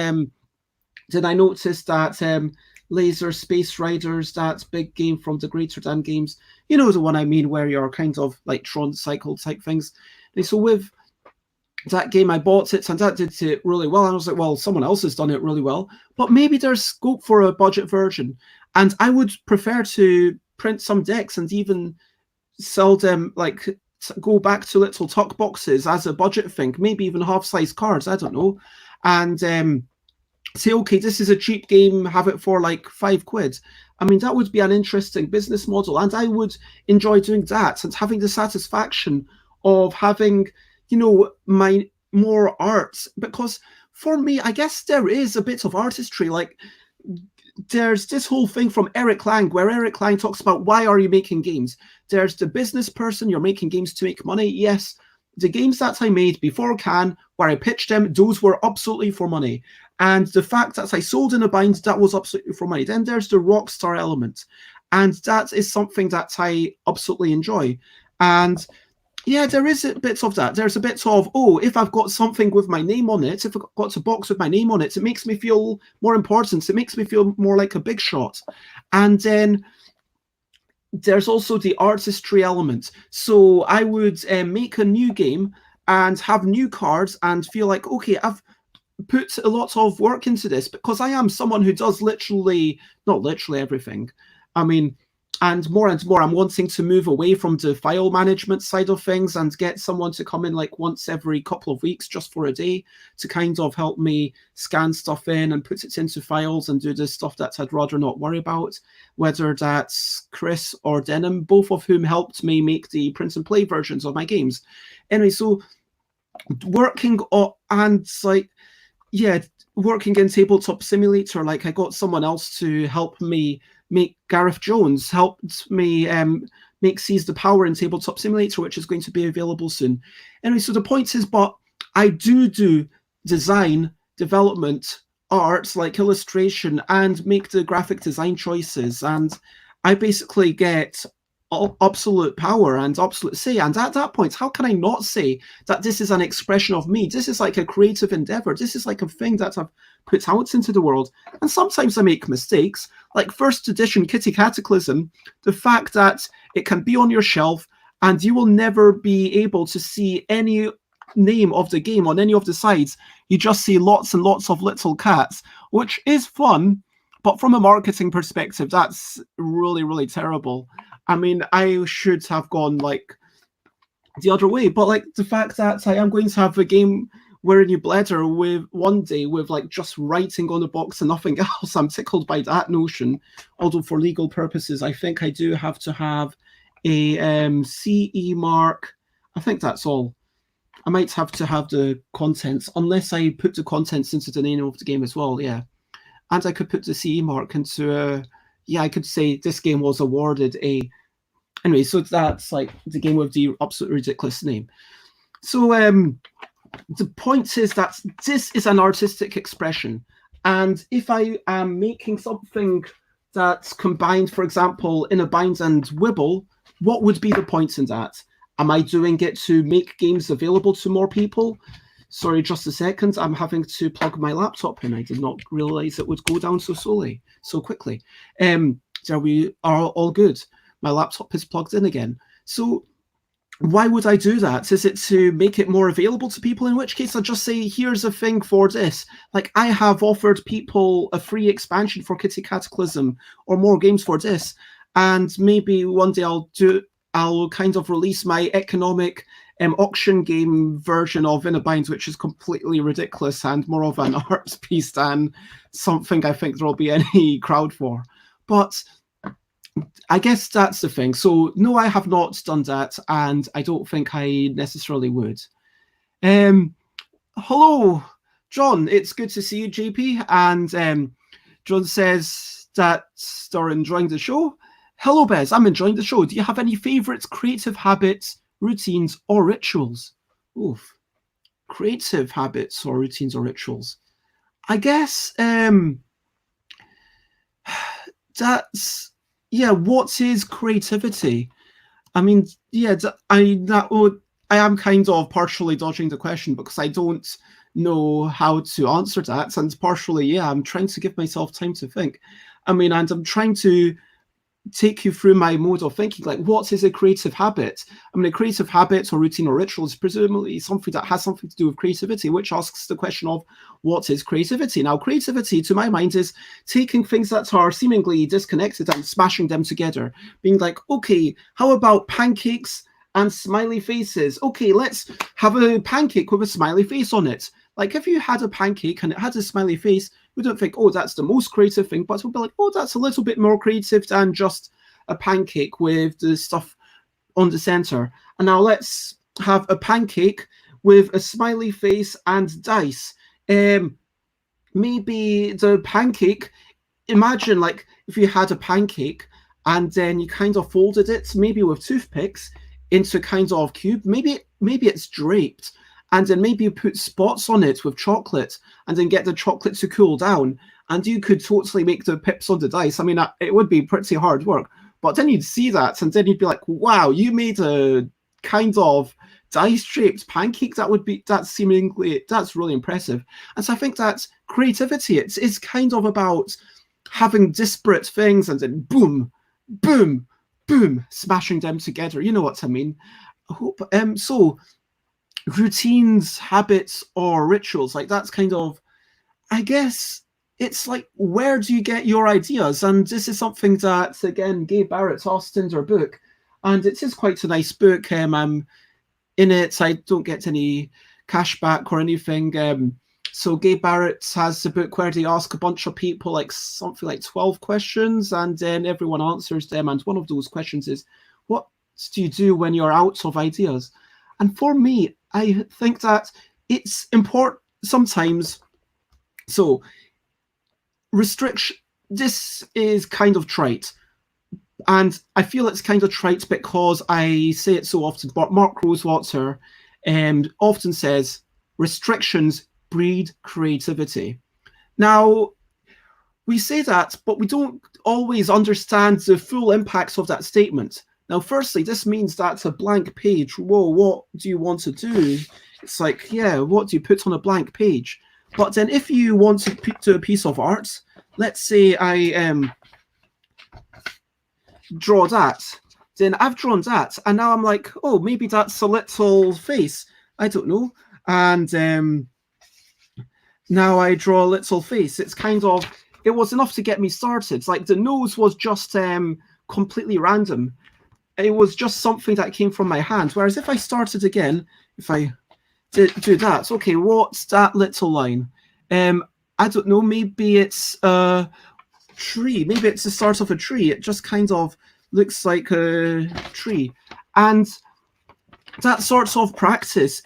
did I notice that Laser Space Riders, that big game from the Greater Than Games, the one I mean, where you're kind of like Tron cycle type things. And so with that game, I bought it, and that did it really well. And I was like, well, someone else has done it really well, but maybe there's scope for a budget version. And I would prefer to print some decks and even sell them, like go back to little tuck boxes as a budget thing, maybe even half-size cards, I don't know. And say, okay, this is a cheap game, have it for like £5. I mean, that would be an interesting business model, and I would enjoy doing that and having the satisfaction of having, my more art. Because for me, I guess there is a bit of artistry. Like, there's this whole thing from Eric Lang, where Eric Lang talks about, why are you making games? There's the business person, you're making games to make money. Yes, the games that I made before Cannes, where I pitched them, those were absolutely for money. And the fact that I sold in a bind, that was absolutely for money. Then there's the rock star element. And that is something that I absolutely enjoy. And yeah, there is a bit of that. There's a bit of, oh, if I've got something with my name on it, if I've got a box with my name on it, it makes me feel more important. It makes me feel more like a big shot. And then there's also the artistry element. So I would make a new game and have new cards and feel like, okay, I've put a lot of work into this, because I am someone who does not literally everything. I mean, and more, I'm wanting to move away from the file management side of things and get someone to come in like once every couple of weeks, just for a day, to kind of help me scan stuff in and put it into files and do the stuff that I'd rather not worry about, whether that's Chris or Denham, both of whom helped me make the print and play versions of my games. Anyway, so working on, and like, yeah, working in Tabletop Simulator, like I got someone else to help me make. Gareth Jones helped me make Seize the Power in Tabletop Simulator, which is going to be available soon. Anyway, so the point is, but I do design, development, art, like illustration, and make the graphic design choices. And I basically get absolute power and absolute say. And at that point, how can I not say that this is an expression of me? This is like a creative endeavor. This is like a thing that I've put out into the world. And sometimes I make mistakes, like first edition Kitty Cataclysm, the fact that it can be on your shelf and you will never be able to see any name of the game on any of the sides. You just see lots and lots of little cats, which is fun, but from a marketing perspective, that's really, really terrible. I mean, I should have gone like the other way, but like the fact that I am going to have a game wherein you Blether with one day with like just writing on the box and nothing else, I'm tickled by that notion. Although for legal purposes, I think I do have to have a CE mark. I think that's all. I might have to have the contents, unless I put the contents into the name of the game as well, yeah. And I could put the CE mark into yeah, I could say this game was awarded a... Anyway, so that's like the game with the absolutely ridiculous name. So the point is that this is an artistic expression. And if I am making something that's combined, for example, in a bind and wibble, what would be the point in that? Am I doing it to make games available to more people? Sorry, just a second. I'm having to plug my laptop in. I did not realize it would go down so quickly. There we are, all good. My laptop is plugged in again. So why would I do that? Is it to make it more available to people? In which case, I'll just say, here's a thing for this. Like, I have offered people a free expansion for Kitty Cataclysm or more games for this. And maybe one day I'll kind of release my economic auction game version of In a Bind, which is completely ridiculous and more of an art piece than something I think there'll be any crowd for. But I guess that's the thing. So no, I have not done that, and I don't think I necessarily would. Hello, John. It's good to see you, JP. And John says that they're enjoying the show. Hello, Bez. I'm enjoying the show. Do you have any favourite creative habits, routines, or rituals? Oof. Creative habits or routines or rituals. I guess that's... Yeah, what is creativity? I mean, yeah, I am kind of partially dodging the question because I don't know how to answer that, and partially, yeah, I'm trying to give myself time to think. I mean, and I'm trying to take you through my mode of thinking, like, what is a creative habit? I mean, a creative habit or routine or ritual is presumably something that has something to do with creativity, which asks the question of what is creativity? Now, creativity, to my mind, is taking things that are seemingly disconnected and smashing them together, being like, okay, how about pancakes and smiley faces? Okay, let's have a pancake with a smiley face on it. Like, if you had a pancake and it had a smiley face, we don't think, oh, that's the most creative thing, but we'll be like, oh, that's a little bit more creative than just a pancake with the stuff on the center. And now let's have a pancake with a smiley face and dice. Maybe the pancake, imagine like if you had a pancake and then you kind of folded it, maybe with toothpicks, into kind of cube. Maybe it's draped. And then maybe you put spots on it with chocolate and then get the chocolate to cool down. And you could totally make the pips on the dice. I mean, it would be pretty hard work. But then you'd see that and then you'd be like, wow, you made a kind of dice-shaped pancake. That's really impressive. And so I think that's creativity. It's kind of about having disparate things and then boom, boom, boom, smashing them together. You know what I mean? I hope, so routines, habits, or rituals, like that's kind of, I guess it's like, where do you get your ideas? And this is something that, again, Gabe Barrett asked in their book, and it is quite a nice book. I'm in it. I don't get any cash back or anything. So Gabe Barrett has a book where they ask a bunch of people like something like 12 questions, and then everyone answers them. And one of those questions is, what do you do when you're out of ideas? And for me, I think that it's important sometimes. So restriction, this is kind of trite. And I feel it's kind of trite because I say it so often, but Mark Rosewater often says, restrictions breed creativity. Now, we say that, but we don't always understand the full impacts of that statement. Now, firstly, this means that's a blank page. Whoa, what do you want to do? It's like, yeah, what do you put on a blank page? But then if you want to do a piece of art, let's say I draw that. Then I've drawn that. And now I'm like, oh, maybe that's a little face. I don't know. And now I draw a little face. It's kind of, it was enough to get me started. Like the nose was just completely random. It was just something that came from my hand. Whereas if I started again, if I do that, okay, what's that little line? I don't know, maybe it's a tree. Maybe it's the start of a tree. It just kind of looks like a tree. And that sort of practice,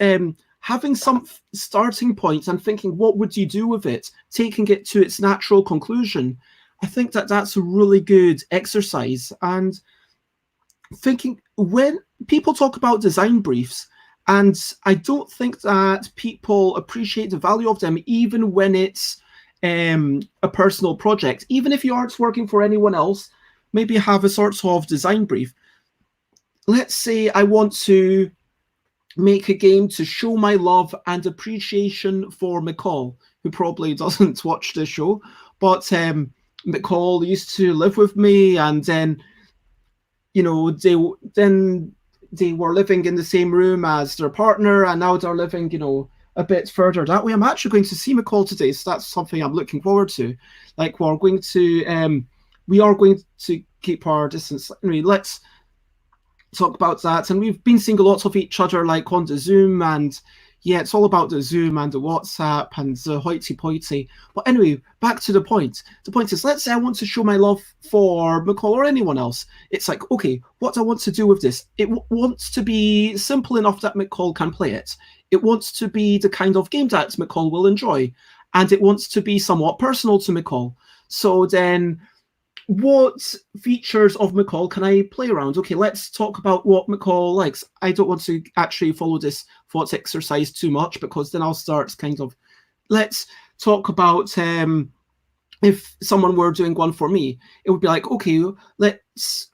having some starting point and thinking, what would you do with it? Taking it to its natural conclusion. I think that that's a really good exercise. And thinking, when people talk about design briefs, And I don't think that people appreciate the value of them, even when it's a personal project. Even if you aren't working for anyone else, maybe have a sort of design brief. Let's say I want to make a game to show my love and appreciation for McCall, who probably doesn't watch the show, but McCall used to live with me, and then they were living in the same room as their partner, and now they're living a bit further that way. I'm actually going to see McCall today, so that's something I'm looking forward to. Like, we are going to keep our distance. Anyway, let's talk about that. And we've been seeing a lot of each other, like on the Zoom, and yeah, it's all about the Zoom and the WhatsApp and the hoity-toity. But anyway, back to the point. The point is, let's say I want to show my love for McCall or anyone else. It's like, okay, what do I want to do with this? It wants to be simple enough that McCall can play it. It wants to be the kind of game that McCall will enjoy. And it wants to be somewhat personal to McCall. So then, what features of McCall can I play around? Okay, let's talk about what McCall likes. I don't want to actually follow this thought exercise too much, because then I'll start let's talk about if someone were doing one for me, it would be like, okay,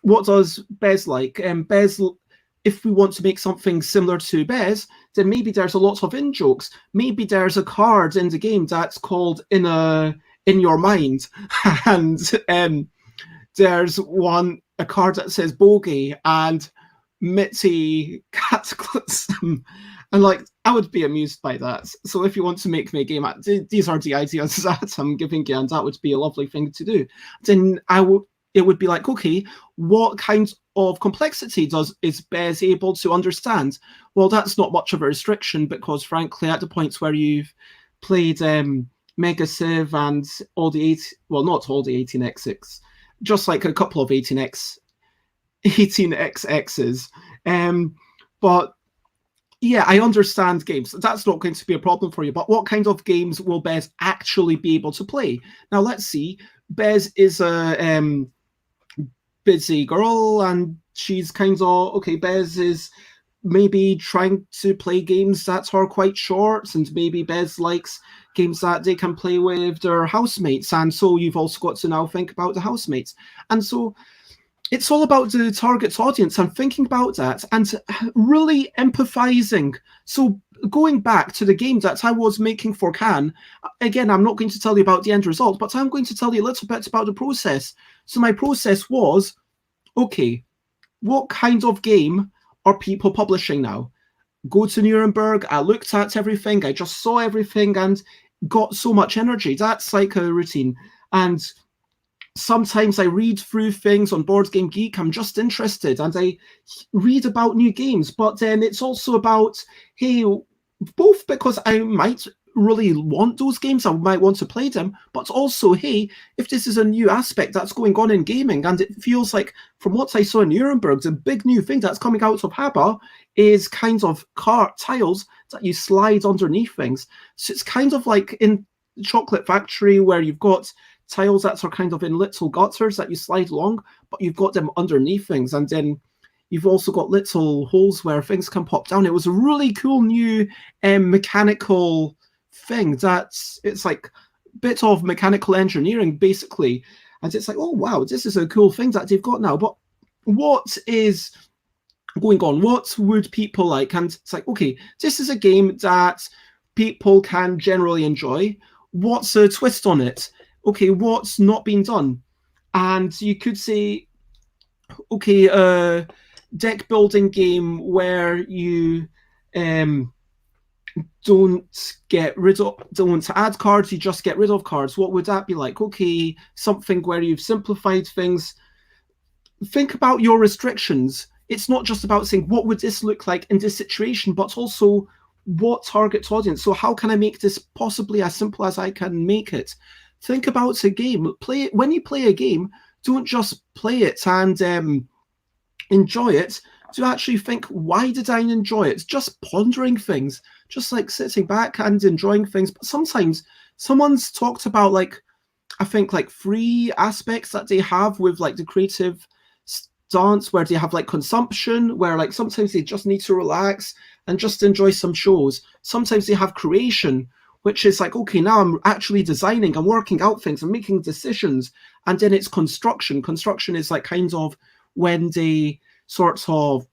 what does Bez like? Bez, if we want to make something similar to Bez, then maybe there's a lot of in-jokes. Maybe there's a card in the game that's called In Your Mind. And there's a card that says bogey and Mitzi cataclysm. And like, I would be amused by that. So if you want to make me a game, these are the ideas that I'm giving you, and that would be a lovely thing to do. Then it would be like, okay, what kind of complexity is Bez able to understand? Well, that's not much of a restriction, because frankly, at the points where you've played Mega Civ and all the not all the 18xx, just like a couple of 18xx's. But yeah, I understand games. That's not going to be a problem for you. But what kind of games will Bez actually be able to play? Now, let's see. Bez is a busy girl, and she's kind of, okay, Bez is maybe trying to play games that are quite short, and maybe Bez likes games that they can play with their housemates, and so you've also got to now think about the housemates. And so it's all about the target audience and thinking about that and really empathizing. So going back to the game that I was making for Can, again, I'm not going to tell you about the end result, but I'm going to tell you a little bit about the process. So my process was, okay, what kind of game are people publishing now? Go to Nuremberg, I looked at everything, I just saw everything and got so much energy. That's like a routine. And sometimes I read through things on Board Game Geek, I'm just interested, and I read about new games. But then it's also about, hey, both because I might really want those games, I might want to play them, but also, hey, if this is a new aspect that's going on in gaming, and it feels like, from what I saw in Nuremberg, the big new thing that's coming out of Haba is kinds of tiles that you slide underneath things. So it's kind of like in Chocolate Factory, where you've got tiles that are kind of in little gutters that you slide along, but you've got them underneath things, and then you've also got little holes where things can pop down. It was a really cool new mechanical thing it's like a bit of mechanical engineering, basically. And it's like, oh, wow, this is a cool thing that they've got now. But what is going on? What would people like? And it's like, okay, this is a game that people can generally enjoy. What's a twist on it? Okay, what's not been done? And you could say, okay, a deck building game where you don't add cards, you just get rid of cards. What would that be like? Okay, something where you've simplified things. Think about your restrictions. It's not just about saying, what would this look like in this situation, but also what target audience? So how can I make this possibly as simple as I can make it? Think about a game. When you play a game, don't just play it and enjoy it. To actually think, why did I enjoy it? Just pondering things, just like sitting back and enjoying things. But sometimes someone's talked about, like, I think, like 3 aspects that they have with like the creative stance, where they have like consumption, where like sometimes they just need to relax, and just enjoy some shows. Sometimes they have creation, which is like, okay, now I'm actually designing, I'm working out things, I'm making decisions. And then it's construction. Construction is like kind of when they sort of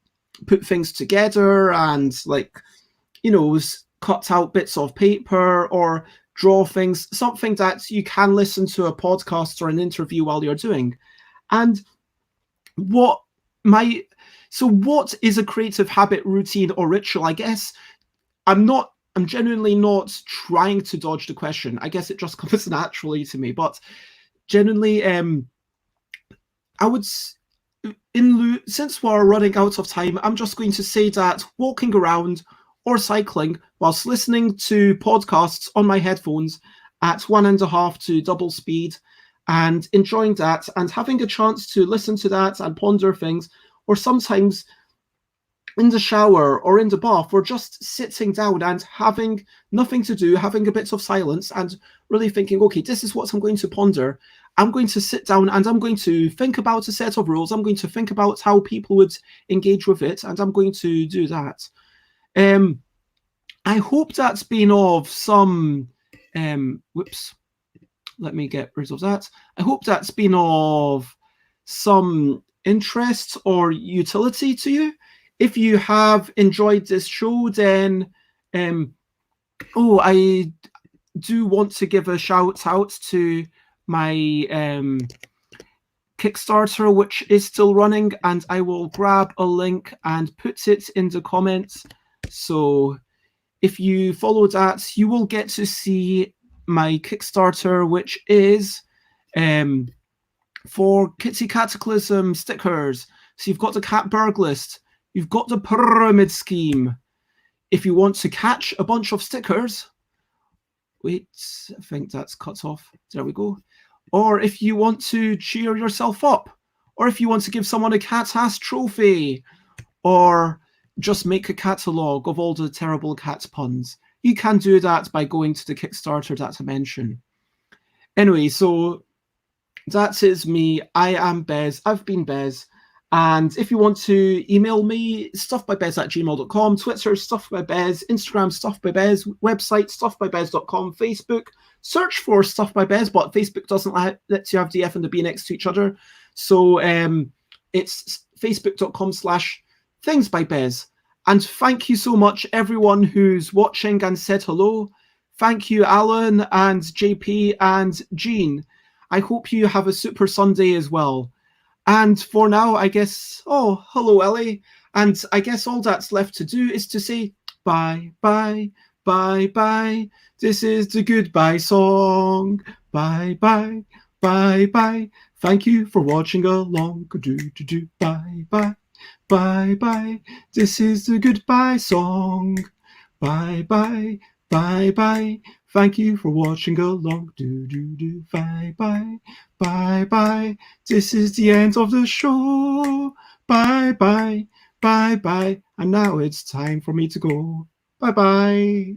put things together and like, you know, cut out bits of paper or draw things, something that you can listen to a podcast or an interview while you're doing. And what is a creative habit, routine, or ritual? I guess I'm genuinely not trying to dodge the question. I guess it just comes naturally to me. But genuinely, I would, since we're running out of time, I'm just going to say that walking around or cycling whilst listening to podcasts on my headphones at 1.5 to double speed and enjoying that and having a chance to listen to that and ponder things, or sometimes in the shower or in the bath, or just sitting down and having nothing to do, having a bit of silence and really thinking, okay, this is what I'm going to ponder. I'm going to sit down and I'm going to think about a set of rules. I'm going to think about how people would engage with it, and I'm going to do that. I hope that's been of some, let me get rid of that. I hope that's been of some interest or utility to you. If you have enjoyed this show, then, I do want to give a shout out to my Kickstarter, which is still running, and I will grab a link and put it in the comments. So if you follow that, you will get to see my Kickstarter, which is for Kitty Cataclysm stickers. So you've got the Cat Burglist, you've got the Pyramid Scheme. If you want to catch a bunch of stickers, wait, I think that's cut off. There we go. Or if you want to cheer yourself up, or if you want to give someone a cat-ass trophy, or just make a catalogue of all the terrible cat puns, you can do that by going to the Kickstarter that I mentioned. Anyway, so that is me. I am Bez. I've been Bez. And if you want to email me, stuffbybez@gmail.com, Twitter, stuffbybez, Instagram, stuffbybez, website, stuffbybez.com, Facebook, search for Stuff by Bez, but Facebook doesn't let you have the F and the B next to each other. So it's facebook.com/thingsbybez. And thank you so much, everyone who's watching and said hello. Thank you, Alan and JP and Jean. I hope you have a super Sunday as well. And for now, I guess, oh, hello, Ellie. And I guess all that's left to do is to say bye, bye, bye, bye. This is the goodbye song. Bye, bye, bye, bye. Thank you for watching along. Do, bye, bye, bye, bye. This is the goodbye song. Bye, bye, bye, bye. Thank you for watching along. Do, bye, bye, bye, bye. This is the end of the show. Bye, bye, bye, bye. And now it's time for me to go. Bye, bye.